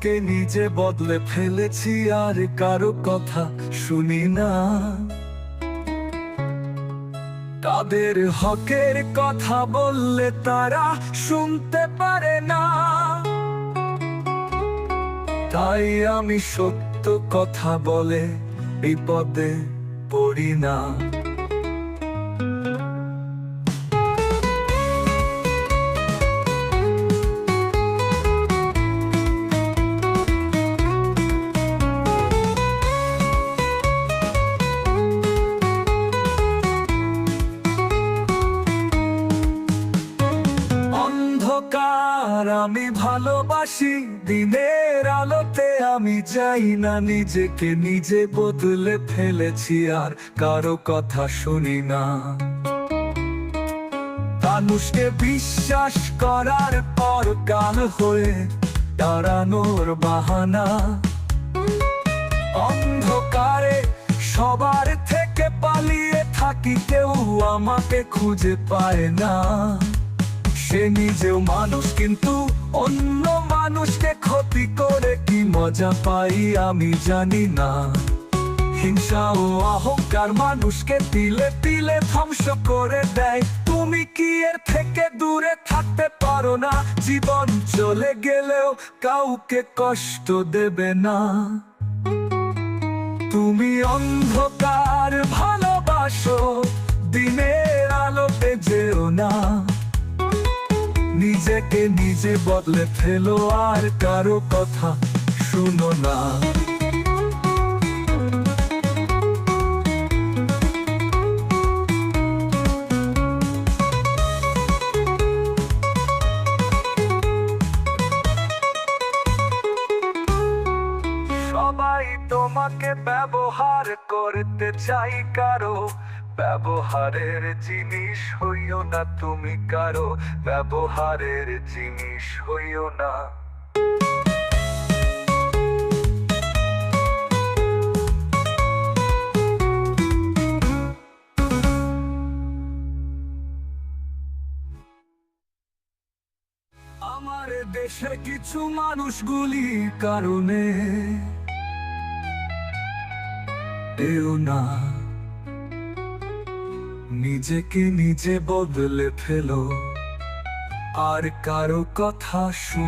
কে নিজে বদলে ফেলেছি, আর কারো কথা শুনি না। তাদের হকের কথা বললে তারা শুনতে পারে না। তাই আমি সত্য কথা বলে বিপদে পড়ি না। অন্ধকার আমি ভালোবাসি, দিনের আলোতে আমি যাই না। নিজেকে নিজে বদলে ফেলেছি, আর কারো কথা শুনি না। মানুষকে বিশ্বাস করার পর কাল হয়ে দাঁড়ানোর বাহানা। অন্ধকারে সবার থেকে পালিয়ে থাকি, কেউ আমাকে খুঁজে পায় না। সে নিজেও মানুষ, কিন্তু অন্য মানুষকে ক্ষতি করে কি মজা পাই আমি জানি না। হিংসা ও অহংকার মানুষকে তিলে তিলে ধ্বংস করে দেয়। তুমি কি এর থেকে দূরে থাকতে পারো না? জীবন চলে গেলেও কাউকে কষ্ট দেবে না। তুমি অন্ধকার ভালোবাসো, দিনের আলোতে যেও না। নিজেকে নিজে বদলে ফেলো, আর কারো কথা শুনো না। সবাই তোমাকে ব্যবহার করতে চাই, কারো ব্যবহারের জিনিস হইও না। তুমি কারো ব্যবহারের জিনিস হইও না। আমার দেশে কিছু মানুষগুলির কারণে এও না। নিজেকে নিজে বদলে ফেলো, আর কারো কথা শুনো।